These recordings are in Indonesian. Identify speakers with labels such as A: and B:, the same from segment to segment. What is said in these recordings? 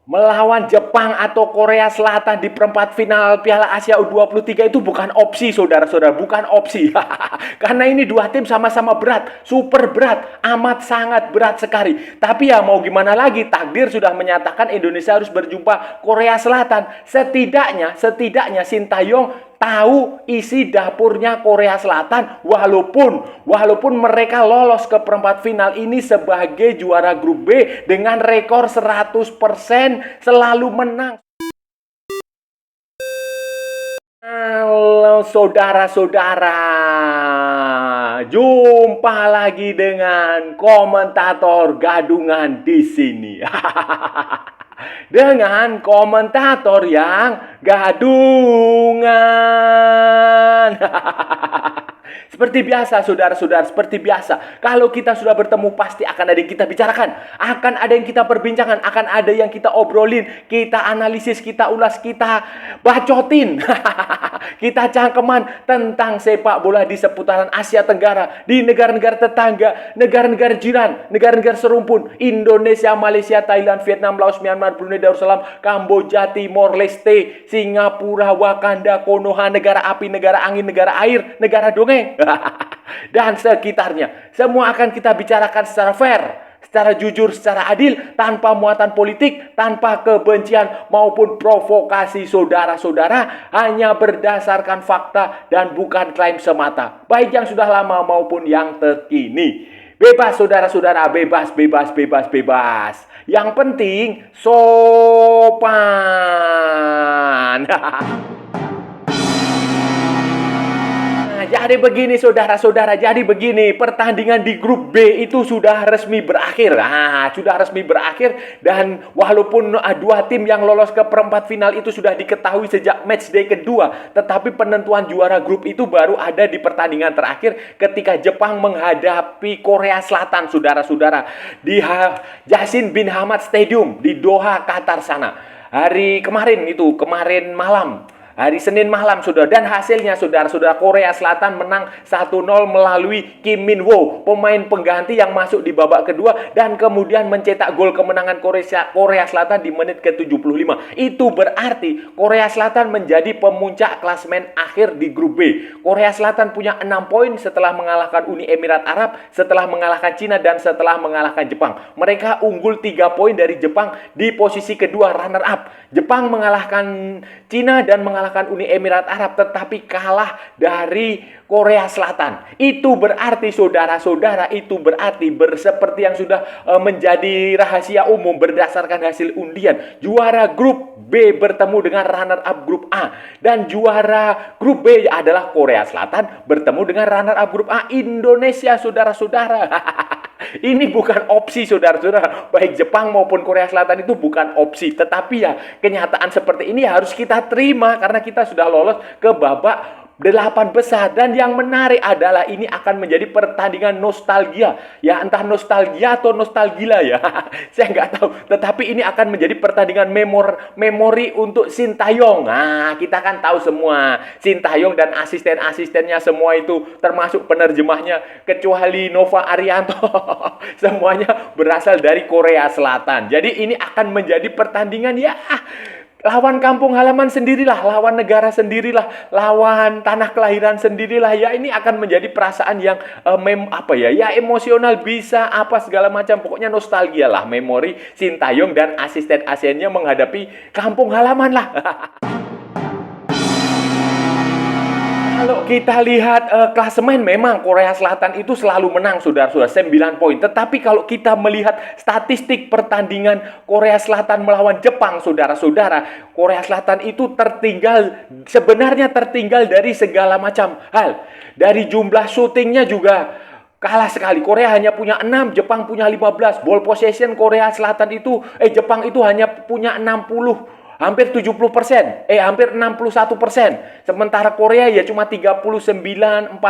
A: Melawan Jepang atau Korea Selatan di perempat final Piala Asia U23 itu bukan opsi, saudara-saudara, bukan opsi. Karena ini dua tim sama-sama berat, super berat, amat sangat berat sekali. Tapi ya mau gimana lagi, takdir sudah menyatakan Indonesia harus berjumpa Korea Selatan. Setidaknya Sintayong tahu isi dapurnya Korea Selatan, walaupun mereka lolos ke perempat final ini sebagai juara grup B dengan rekor 100% selalu menang. Halo saudara-saudara, jumpa lagi dengan komentator gadungan di sini. Dengan komentator yang gadungan. Seperti biasa, saudara-saudara, seperti biasa. Kalau kita sudah bertemu, pasti akan ada yang kita bicarakan. Akan ada yang kita perbincangkan. Akan ada yang kita obrolin. Kita analisis, kita ulas, kita bacotin. Kita cangkeman tentang sepak bola di seputaran Asia Tenggara. Di negara-negara tetangga, negara-negara jiran, negara-negara serumpun. Indonesia, Malaysia, Thailand, Vietnam, Laos, Myanmar, Brunei Darussalam, Kamboja, Timor Leste, Singapura, Wakanda, Konoha, negara api, negara angin, negara air, negara dongeng. Dan sekitarnya. Semua akan kita bicarakan secara fair, secara jujur, secara adil, tanpa muatan politik, tanpa kebencian maupun provokasi saudara-saudara, hanya berdasarkan fakta dan bukan klaim semata, baik yang sudah lama maupun yang terkini. Bebas saudara-saudara, bebas. Yang penting sopan. Jadi begini saudara-saudara, pertandingan di grup B itu sudah resmi berakhir. Dan walaupun dua tim yang lolos ke perempat final itu sudah diketahui sejak matchday kedua, tetapi penentuan juara grup itu baru ada di pertandingan terakhir ketika Jepang menghadapi Korea Selatan, saudara-saudara, di Yassin bin Hamad Stadium di Doha, Qatar sana. Kemarin malam. Hari Senin malam, saudara. Dan hasilnya, saudara-saudara, Korea Selatan menang 1-0 melalui Kim Min Woo, pemain pengganti yang masuk di babak kedua dan kemudian mencetak gol kemenangan Korea Selatan di menit ke-75. Itu berarti Korea Selatan menjadi pemuncak klasemen akhir di grup B. Korea Selatan punya 6 poin setelah mengalahkan Uni Emirat Arab, setelah mengalahkan Cina, dan setelah mengalahkan Jepang. Mereka unggul 3 poin dari Jepang di posisi kedua, runner up. Jepang mengalahkan Cina dan mengalahkan Uni Emirat Arab, tetapi kalah dari Korea Selatan. Itu berarti saudara-saudara, seperti yang sudah menjadi rahasia umum berdasarkan hasil undian, juara grup B bertemu dengan runner up grup A, dan juara grup B adalah Korea Selatan bertemu dengan runner up grup A, Indonesia, saudara-saudara. Ini bukan opsi, saudara-saudara. Baik Jepang maupun Korea Selatan itu bukan opsi. Tetapi ya, kenyataan seperti ini harus kita terima karena kita sudah lolos ke babak 8 besar. Dan yang menarik adalah ini akan menjadi pertandingan nostalgia. Ya, entah nostalgia atau nostalgila ya. Saya nggak tahu. Tetapi ini akan menjadi pertandingan memori untuk Sintayong. Nah, kita kan tahu semua. Sintayong dan asisten-asistennya semua itu, termasuk penerjemahnya, kecuali Nova Arianto. Semuanya berasal dari Korea Selatan. Jadi ini akan menjadi pertandingan ya, lawan kampung halaman sendirilah, lawan negara sendirilah, lawan tanah kelahiran sendirilah. Ya, ini akan menjadi perasaan yang emosional, bisa apa segala macam. Pokoknya nostalgia lah, memori Sintayong dan asisten-asistennya menghadapi kampung halaman lah. Kalau kita lihat klasemen, memang Korea Selatan itu selalu menang, saudara-saudara, 9 poin. Tetapi kalau kita melihat statistik pertandingan Korea Selatan melawan Jepang, saudara-saudara, Korea Selatan itu sebenarnya tertinggal dari segala macam hal. Dari jumlah syutingnya juga kalah sekali. Korea hanya punya 6, Jepang punya 15. Ball possession Jepang itu hanya punya 60. Hampir 70%, hampir 61%. Sementara Korea ya cuma 39-40%,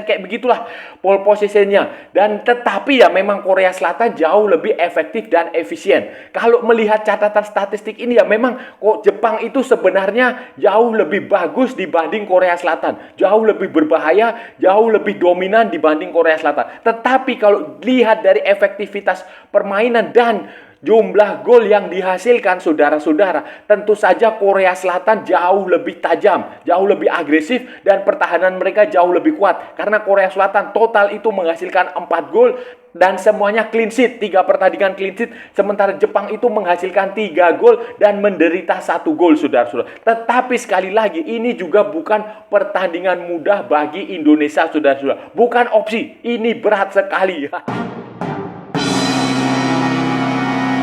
A: kayak begitulah pole positionnya. Dan tetapi ya memang Korea Selatan jauh lebih efektif dan efisien. Kalau melihat catatan statistik ini ya memang Jepang itu sebenarnya jauh lebih bagus dibanding Korea Selatan. Jauh lebih berbahaya, jauh lebih dominan dibanding Korea Selatan. Tetapi kalau lihat dari efektivitas permainan dan jumlah gol yang dihasilkan, saudara-saudara, tentu saja Korea Selatan jauh lebih tajam, jauh lebih agresif, dan pertahanan mereka jauh lebih kuat. Karena Korea Selatan total itu menghasilkan 4 gol, dan semuanya clean sheet, 3 pertandingan clean sheet. Sementara Jepang itu menghasilkan 3 gol dan menderita 1 gol, saudara-saudara. Tetapi sekali lagi, ini juga bukan pertandingan mudah bagi Indonesia, saudara-saudara. Bukan opsi, ini berat sekali.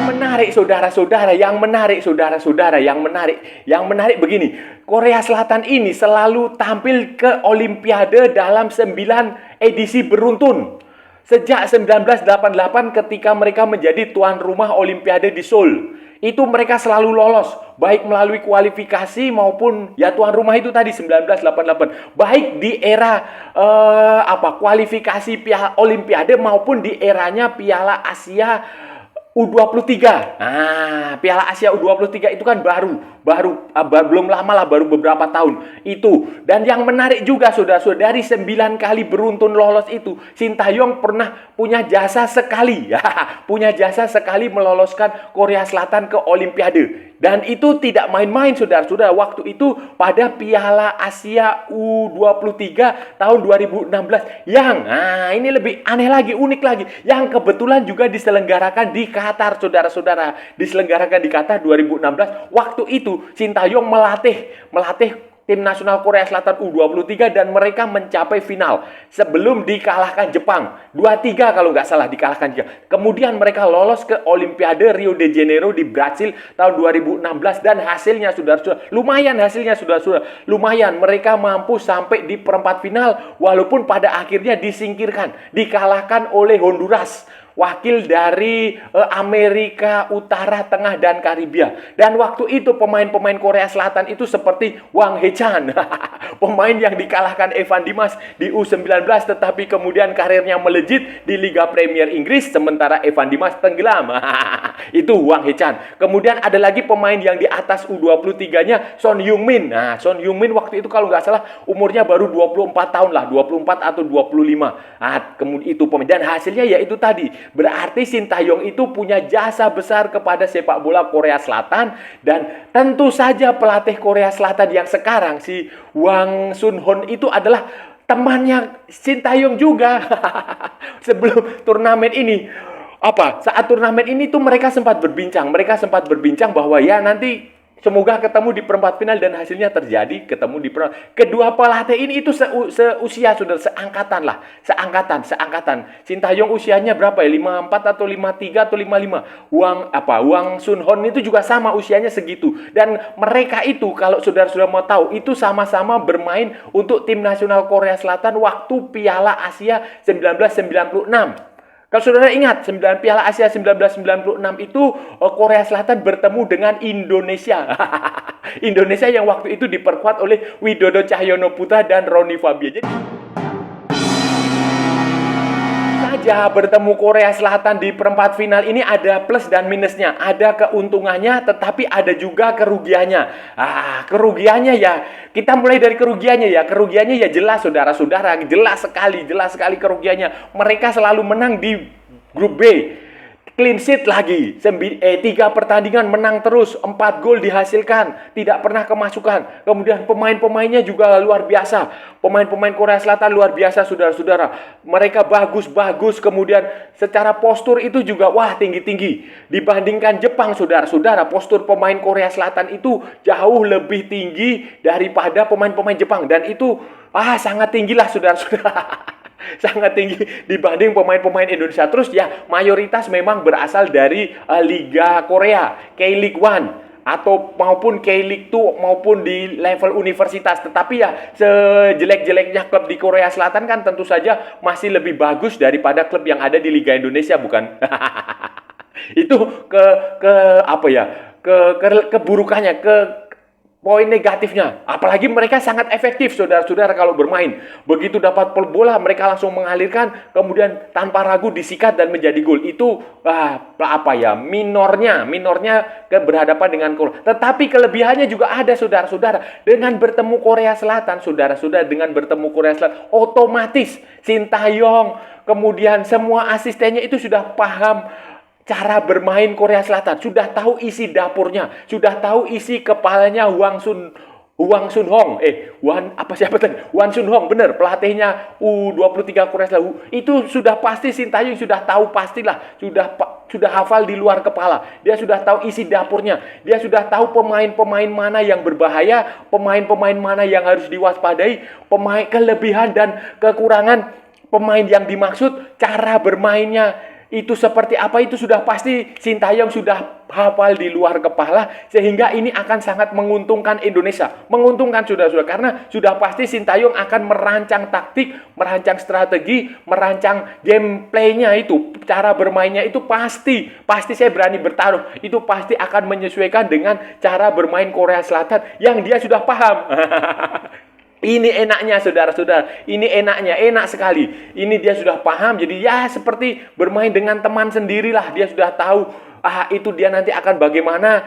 A: Menarik, saudara-saudara, yang menarik begini. Korea Selatan ini selalu tampil ke Olimpiade dalam 9 edisi beruntun. Sejak 1988 ketika mereka menjadi tuan rumah Olimpiade di Seoul. Itu mereka selalu lolos, baik melalui kualifikasi maupun ya tuan rumah itu tadi 1988. Baik di era kualifikasi Piala Olimpiade maupun di eranya Piala Asia U23. Nah, Piala Asia U23 itu kan belum lama lah, baru beberapa tahun itu. Dan yang menarik juga, saudara-saudara, dari 9 kali beruntun lolos itu, Sintayong pernah punya jasa sekali. Punya jasa sekali meloloskan Korea Selatan ke Olimpiade. Dan itu tidak main-main, saudara-saudara. Waktu itu pada Piala Asia U23 tahun 2016 ini lebih aneh lagi, unik lagi, yang kebetulan juga diselenggarakan di Qatar, saudara-saudara. Diselenggarakan di Qatar 2016. Waktu itu Sintayong melatih tim nasional Korea Selatan U23 dan mereka mencapai final sebelum dikalahkan Jepang 2-3 kalau nggak salah, dikalahkan juga. Kemudian mereka lolos ke Olimpiade Rio de Janeiro di Brasil tahun 2016 dan hasilnya, saudara-saudara, lumayan, mereka mampu sampai di perempat final walaupun pada akhirnya dikalahkan oleh Honduras, wakil dari Amerika Utara, Tengah, dan Karibia. Dan waktu itu pemain-pemain Korea Selatan itu seperti Wang Hee-chan, pemain yang dikalahkan Evan Dimas di U19 tetapi kemudian karirnya melejit di Liga Premier Inggris, sementara Evan Dimas tenggelam. Itu Wang Hee-chan. Kemudian ada lagi pemain yang di atas U23-nya, Son Heung-min. Nah, Son Heung-min waktu itu kalau nggak salah umurnya baru 24 tahun lah, 24 atau 25. Nah, kemudian itu pemain, dan hasilnya yaitu tadi. Berarti Sintayong itu punya jasa besar kepada sepak bola Korea Selatan, dan tentu saja pelatih Korea Selatan yang sekarang, si Hwang Sun-hun, itu adalah temannya Sintayong juga. Sebelum turnamen ini, saat turnamen ini tuh mereka sempat berbincang bahwa ya nanti semoga ketemu di perempat final, dan hasilnya terjadi ketemu di perempat. Kedua pelatih ini itu seusia, saudara, seangkatan. Sintayong usianya berapa ya? 54 atau 53 atau 55. Hwang Sun-hun itu juga sama usianya segitu. Dan mereka itu kalau saudara-saudara mau tahu, itu sama-sama bermain untuk tim nasional Korea Selatan waktu Piala Asia 1996. Kalau saudara ingat, Piala Asia 1996 itu Korea Selatan bertemu dengan Indonesia. Indonesia yang waktu itu diperkuat oleh Widodo Cahyono Putra dan Roni Fabia. Jadi saja bertemu Korea Selatan di perempat final ini ada plus dan minusnya. Ada keuntungannya tetapi ada juga kerugiannya. Kerugiannya ya, kita mulai dari kerugiannya ya. Kerugiannya ya jelas, saudara-saudara, jelas sekali kerugiannya. Mereka selalu menang di grup B. Clean sheet lagi, 3 pertandingan menang terus, 4 gol dihasilkan, tidak pernah kemasukan. Kemudian pemain-pemainnya juga luar biasa. Pemain-pemain Korea Selatan luar biasa, saudara-saudara. Mereka bagus, kemudian secara postur itu juga tinggi-tinggi. Dibandingkan Jepang, saudara-saudara, postur pemain Korea Selatan itu jauh lebih tinggi daripada pemain-pemain Jepang. Dan itu sangat tinggi lah, saudara-saudara. Sangat tinggi dibanding pemain-pemain Indonesia. Terus ya, mayoritas memang berasal dari Liga Korea, K-League 1 atau maupun K-League 2 maupun di level universitas. Tetapi ya, sejelek-jeleknya klub di Korea Selatan kan tentu saja masih lebih bagus daripada klub yang ada di Liga Indonesia, bukan? Itu keburukannya, poin negatifnya. Apalagi mereka sangat efektif, saudara-saudara, kalau bermain. Begitu dapat bola, mereka langsung mengalirkan, kemudian tanpa ragu disikat dan menjadi gol. Itu minornya berhadapan dengan Korea. Tetapi kelebihannya juga ada, saudara-saudara. Dengan bertemu Korea Selatan, otomatis Sintayong, kemudian semua asistennya itu sudah paham cara bermain Korea Selatan, sudah tahu isi dapurnya, sudah tahu isi kepalanya Hwang Sun Hong, siapa tadi? Hwang Sun Hong, bener, pelatihnya U23 Korea Selatan. Itu sudah pasti Sintayong sudah tahu pastilah, sudah hafal di luar kepala. Dia sudah tahu isi dapurnya. Dia sudah tahu pemain-pemain mana yang berbahaya, pemain-pemain mana yang harus diwaspadai, pemain kelebihan dan kekurangan pemain yang dimaksud, cara bermainnya itu seperti apa, itu sudah pasti Sintayong sudah hafal di luar kepala, sehingga ini akan sangat menguntungkan Indonesia. Menguntungkan sudah karena sudah pasti Sintayong akan merancang taktik, merancang strategi, merancang gameplaynya itu, cara bermainnya itu pasti saya berani bertaruh, itu pasti akan menyesuaikan dengan cara bermain Korea Selatan yang dia sudah paham. Ini enaknya saudara-saudara, ini enaknya, enak sekali. Ini dia sudah paham, jadi ya seperti bermain dengan teman sendirilah. Dia sudah tahu, itu dia nanti akan bagaimana,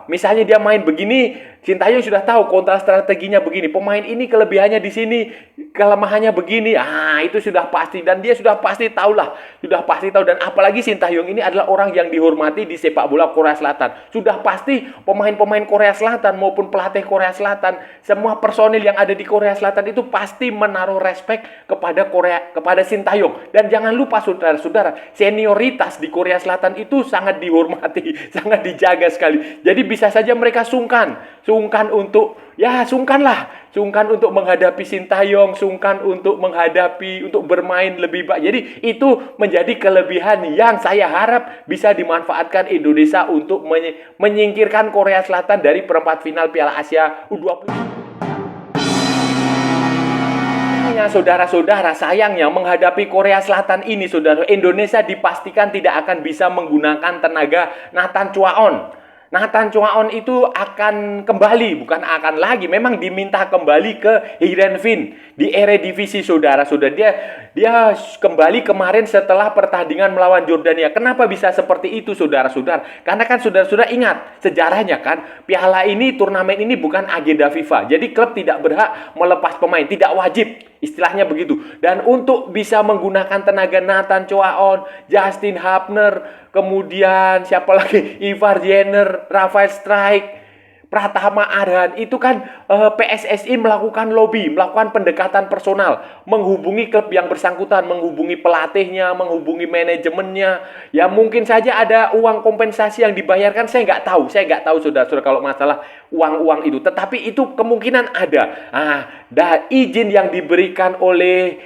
A: misalnya dia main begini, Sintayong sudah tahu kontra strateginya begini, pemain ini kelebihannya di sini, kelemahannya begini. Itu sudah pasti, dan dia sudah pasti tahu. Dan apalagi Sintayong ini adalah orang yang dihormati di sepak bola Korea Selatan. Sudah pasti pemain-pemain Korea Selatan maupun pelatih Korea Selatan, semua personil yang ada di Korea Selatan itu pasti menaruh respek kepada Sintayong. Dan jangan lupa saudara-saudara, senioritas di Korea Selatan itu sangat dihormati, sangat dijaga sekali. Jadi bisa saja mereka sungkan untuk menghadapi Sintayong, untuk bermain lebih baik. Jadi itu menjadi kelebihan yang saya harap bisa dimanfaatkan Indonesia untuk menyingkirkan Korea Selatan dari perempat final Piala Asia U20. Saudara-saudara, sayangnya menghadapi Korea Selatan ini, saudara, Indonesia dipastikan tidak akan bisa menggunakan tenaga Nathan Chuaon. Nathan Chuaon itu akan kembali, bukan akan lagi, memang diminta kembali ke Heerenveen di Eredivisie, saudara-saudara. Dia kembali kemarin setelah pertandingan melawan Jordania. Kenapa bisa seperti itu, saudara-saudara? Karena kan saudara-saudara ingat sejarahnya kan, piala ini, turnamen ini bukan agenda FIFA. Jadi klub tidak berhak melepas pemain, tidak wajib, istilahnya begitu. Dan untuk bisa menggunakan tenaga Nathan Chuaon, Justin Hapner, kemudian siapa lagi, Ivar Jenner, Rafael Strijk, Pratama Arhan, itu kan PSSI melakukan lobby, melakukan pendekatan personal, menghubungi klub yang bersangkutan, menghubungi pelatihnya, menghubungi manajemennya. Ya mungkin saja ada uang kompensasi yang dibayarkan, saya nggak tahu saudara-saudara kalau masalah uang-uang itu. Tetapi itu kemungkinan ada. Izin yang diberikan oleh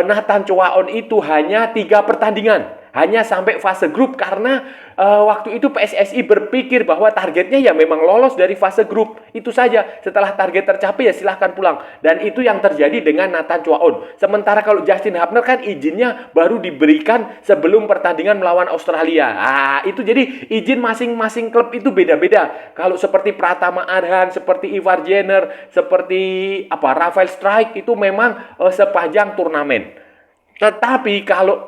A: Nathan Chuaon itu hanya 3 pertandingan. Hanya sampai fase grup, karena waktu itu PSSI berpikir bahwa targetnya ya memang lolos dari fase grup. Itu saja. Setelah target tercapai ya silahkan pulang. Dan itu yang terjadi dengan Nathan Chuaon. Sementara kalau Justin Hapner kan izinnya baru diberikan sebelum pertandingan melawan Australia. Itu jadi izin masing-masing klub itu beda-beda. Kalau seperti Pratama Arhan, seperti Ivar Jenner, seperti Rafael Strijk, itu memang sepanjang turnamen. Tetapi kalau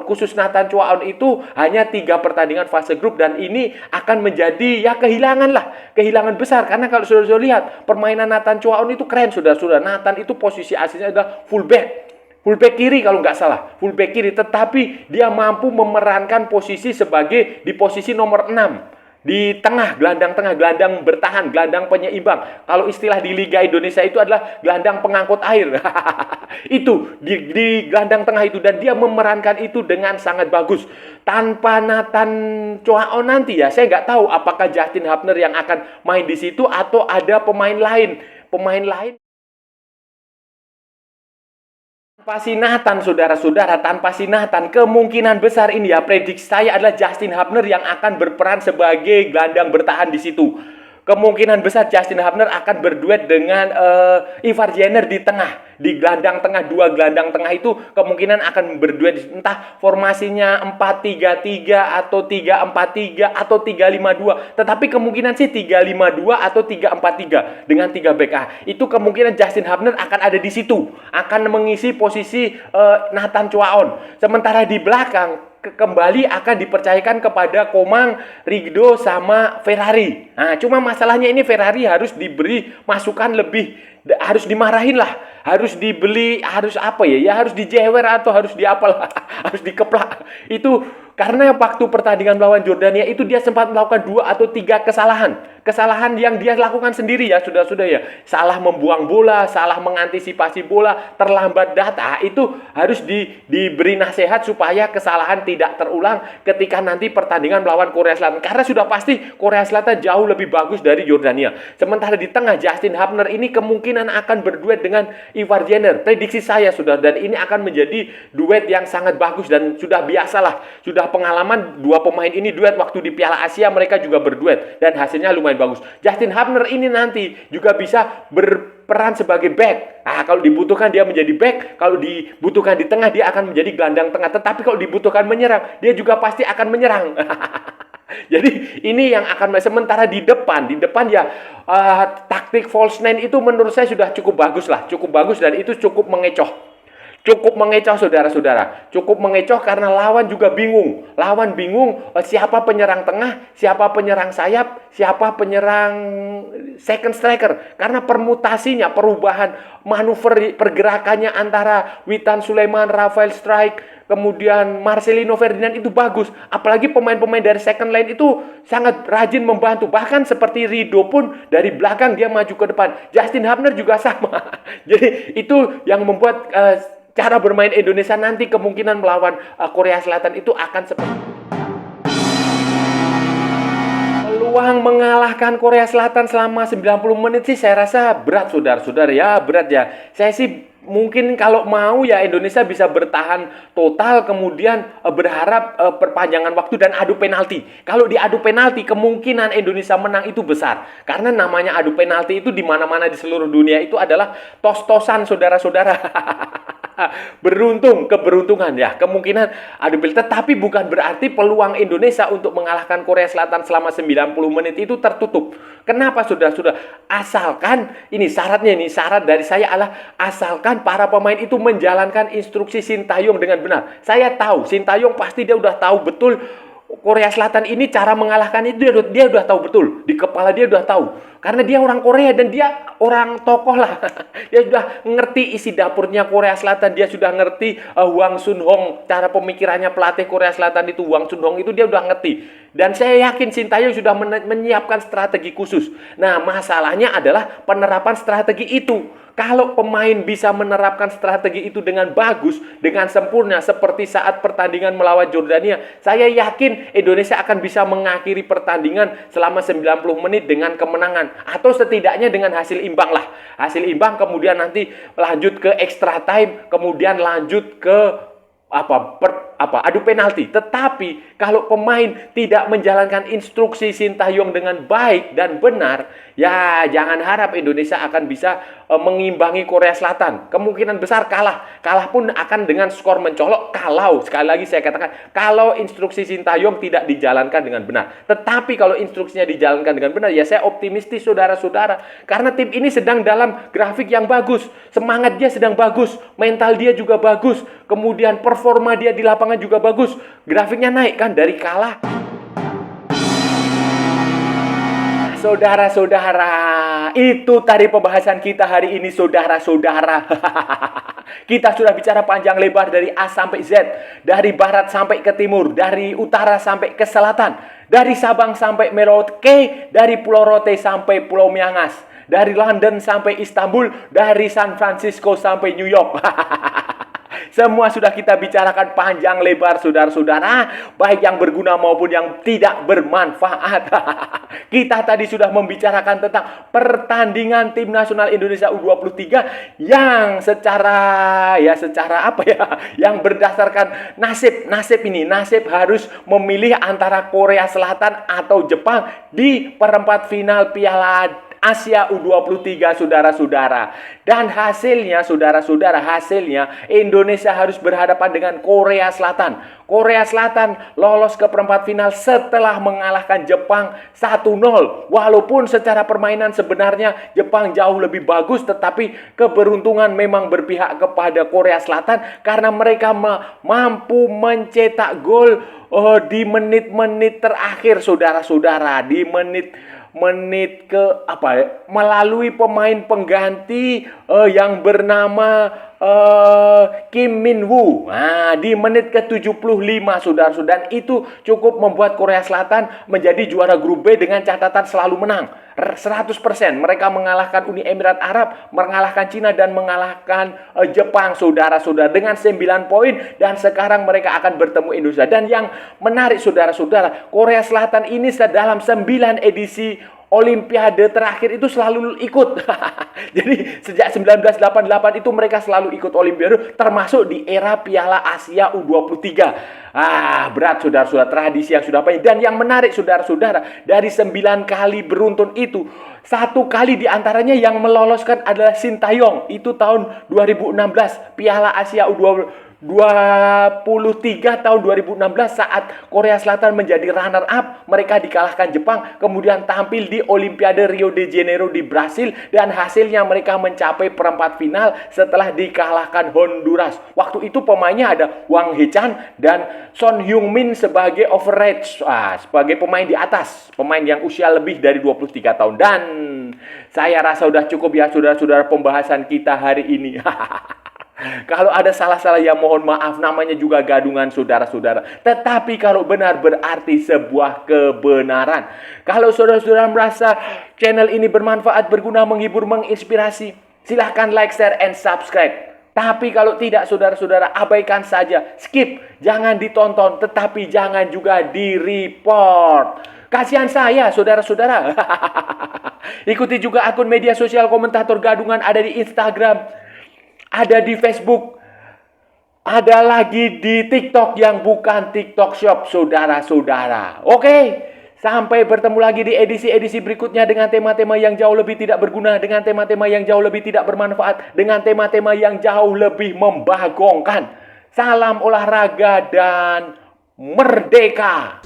A: khusus Nathan Chuaon itu hanya 3 pertandingan fase grup, dan ini akan menjadi kehilangan besar. Karena kalau saudara lihat permainan Nathan Chuaon itu keren, saudara. Nathan itu posisi aslinya adalah fullback kiri kalau nggak salah, fullback kiri. Tetapi dia mampu memerankan posisi di posisi nomor 6. Di gelandang tengah, gelandang bertahan, gelandang penyeimbang. Kalau istilah di Liga Indonesia itu adalah gelandang pengangkut air. Itu di gelandang tengah itu, dan dia memerankan itu dengan sangat bagus. Tanpa Nathan Chuaon nanti ya, saya nggak tahu apakah Justin Hapner yang akan main di situ atau ada pemain lain. Tanpa si Nathan, saudara-saudara, kemungkinan besar ini ya, prediksi saya adalah Justin Hapner yang akan berperan sebagai gelandang bertahan di situ. Kemungkinan besar Justin Hapner akan berduet dengan Ivar Jenner di tengah. Di gelandang tengah, 2 gelandang tengah itu kemungkinan akan berduet, entah formasinya 4-3-3 atau 3-4-3 atau 3-5-2. Tetapi kemungkinan sih 3-5-2 atau 3-4-3 dengan 3 back. Itu kemungkinan Justin Hapner akan ada di situ, akan mengisi posisi Nathan Chuaon. Sementara di belakang kembali akan dipercayakan kepada Komang, Rigdo, sama Ferrari. Cuma masalahnya ini Ferrari harus diberi masukan lebih, harus dimarahin lah, harus dibeli, harus harus dijewer atau harus harus dikeplak. Itu Karena waktu pertandingan melawan Jordania itu dia sempat melakukan 2 atau 3 kesalahan. Kesalahan yang dia lakukan sendiri ya, sudah ya. Salah membuang bola, salah mengantisipasi bola, terlambat data, itu harus diberi nasihat supaya kesalahan tidak terulang ketika nanti pertandingan melawan Korea Selatan. Karena sudah pasti Korea Selatan jauh lebih bagus dari Jordania. Sementara di tengah, Justin Hubner ini kemungkinan akan berduet dengan Ivar Jenner. Prediksi saya sudah, dan ini akan menjadi duet yang sangat bagus dan sudah biasalah, sudah pengalaman 2 pemain ini duet waktu di Piala Asia mereka juga berduet dan hasilnya lumayan bagus. Justin Hubner ini nanti juga bisa berperan sebagai back. Kalau dibutuhkan dia menjadi back, kalau dibutuhkan di tengah dia akan menjadi gelandang tengah. Tetapi kalau dibutuhkan menyerang, dia juga pasti akan menyerang. Jadi ini yang akan, sementara di depan ya taktik false nine itu menurut saya sudah cukup bagus dan itu cukup mengecoh. Cukup mengecoh saudara-saudara. Cukup mengecoh karena lawan juga bingung. Lawan bingung siapa penyerang tengah, siapa penyerang sayap, siapa penyerang second striker. Karena permutasinya, perubahan manuver pergerakannya antara Witan Sulaiman, Rafael Strike, kemudian Marcelino Ferdinand itu bagus. Apalagi pemain-pemain dari second line itu sangat rajin membantu. Bahkan seperti Rido pun dari belakang dia maju ke depan. Justin Hubner juga sama. Jadi itu yang membuat cara bermain Indonesia nanti kemungkinan melawan Korea Selatan itu akan seperti peluang mengalahkan Korea Selatan selama 90 menit sih saya rasa berat saudara-saudara ya, berat ya. Saya sih mungkin kalau mau ya Indonesia bisa bertahan total, kemudian berharap perpanjangan waktu dan adu penalti. Kalau di adu penalti kemungkinan Indonesia menang itu besar. Karena namanya adu penalti itu di mana-mana di seluruh dunia itu adalah tos-tosan saudara-saudara. Keberuntungan ya, kemungkinan adu penalti. Tetapi bukan berarti peluang Indonesia untuk mengalahkan Korea Selatan selama 90 menit itu tertutup. Kenapa saudara-saudara? Asalkan, syarat dari saya adalah asalkan para pemain itu menjalankan instruksi Sintayong dengan benar. Saya tahu Sintayong pasti dia udah tahu betul Korea Selatan ini cara mengalahkan itu dia udah tahu betul. Di kepala dia udah tahu. Karena dia orang Korea dan dia orang tokoh lah. Dia sudah ngerti isi dapurnya Korea Selatan. Dia sudah ngerti Hwang Sun-hong. Cara pemikirannya pelatih Korea Selatan itu Hwang Sun-hong itu dia udah ngerti. Dan saya yakin Sintayong sudah menyiapkan strategi khusus. Nah, masalahnya adalah penerapan strategi itu. Kalau pemain bisa menerapkan strategi itu dengan bagus, dengan sempurna, seperti saat pertandingan melawan Jordania, saya yakin Indonesia akan bisa mengakhiri pertandingan selama 90 menit dengan kemenangan. Atau setidaknya dengan hasil imbang lah. Hasil imbang kemudian nanti lanjut ke extra time, kemudian lanjut ke adu penalti. Tetapi kalau pemain tidak menjalankan instruksi Sintayong dengan baik dan benar, ya jangan harap Indonesia akan bisa mengimbangi Korea Selatan. Kemungkinan besar kalah pun akan dengan skor mencolok kalau, sekali lagi saya katakan, kalau instruksi Sintayong tidak dijalankan dengan benar. Tetapi kalau instruksinya dijalankan dengan benar, ya saya optimistis saudara-saudara, karena tim ini sedang dalam grafik yang bagus, semangat dia sedang bagus, mental dia juga bagus, kemudian performa dia di lapangan juga bagus. Grafiknya naik kan dari kalah. Saudara-saudara, itu tadi pembahasan kita hari ini saudara-saudara. Kita sudah bicara panjang lebar dari A sampai Z, dari barat sampai ke timur, dari utara sampai ke selatan, dari Sabang sampai Merauke, dari Pulau Rote sampai Pulau Miangas, dari London sampai Istanbul, dari San Francisco sampai New York. Semua sudah kita bicarakan panjang lebar saudara-saudara, baik yang berguna maupun yang tidak bermanfaat. Kita tadi sudah membicarakan tentang pertandingan tim nasional Indonesia U23 yang secara yang berdasarkan nasib harus memilih antara Korea Selatan atau Jepang di perempat final Piala Asia U23 saudara-saudara. Dan hasilnya saudara-saudara, Indonesia harus berhadapan dengan Korea Selatan. Korea Selatan lolos ke perempat final setelah mengalahkan Jepang 1-0. Walaupun secara permainan sebenarnya Jepang jauh lebih bagus, tetapi keberuntungan memang berpihak kepada Korea Selatan karena mereka mampu mencetak gol di menit-menit terakhir saudara-saudara, di menit melalui pemain pengganti yang bernama Kim Min Woo. Nah, di menit ke-75 saudara-saudara, itu cukup membuat Korea Selatan menjadi juara grup B dengan catatan selalu menang 100%. Mereka mengalahkan Uni Emirat Arab, mengalahkan Cina, dan mengalahkan Jepang saudara-saudara dengan 9 poin, dan sekarang mereka akan bertemu Indonesia. Dan yang menarik saudara-saudara, Korea Selatan ini dalam 9 edisi Olimpiade terakhir itu selalu ikut. Jadi sejak 1988 itu mereka selalu ikut Olimpiade, termasuk di era Piala Asia U23. Berat saudara-saudara, tradisi yang sudah banyak. Dan yang menarik saudara-saudara, dari 9 kali beruntun itu, 1 kali diantaranya yang meloloskan adalah Sintayong. Itu tahun 2016 Piala Asia U23 tahun 2016 saat Korea Selatan menjadi runner up. Mereka dikalahkan Jepang, kemudian tampil di Olimpiade Rio de Janeiro di Brasil, dan hasilnya mereka mencapai perempat final setelah dikalahkan Honduras. Waktu itu pemainnya ada Wang Hechan dan Son Heung-min sebagai overage, sebagai pemain di atas, pemain yang usia lebih dari 23 tahun. Dan saya rasa sudah cukup ya saudara-saudara pembahasan kita hari ini. Kalau ada salah-salah ya mohon maaf, namanya juga gadungan saudara-saudara. Tetapi kalau benar berarti sebuah kebenaran. Kalau saudara-saudara merasa channel ini bermanfaat, berguna, menghibur, menginspirasi, silahkan like, share, and subscribe. Tapi kalau tidak saudara-saudara, abaikan saja, skip, jangan ditonton, tetapi jangan juga di-report. Kasihan saya saudara-saudara. Ikuti juga akun media sosial Komentator Gadungan, ada di Instagram, ada di Facebook, ada lagi di TikTok yang bukan TikTok Shop saudara-saudara. Oke, sampai bertemu lagi di edisi-edisi berikutnya dengan tema-tema yang jauh lebih tidak berguna, dengan tema-tema yang jauh lebih tidak bermanfaat, dengan tema-tema yang jauh lebih membagongkan. Salam olahraga dan merdeka.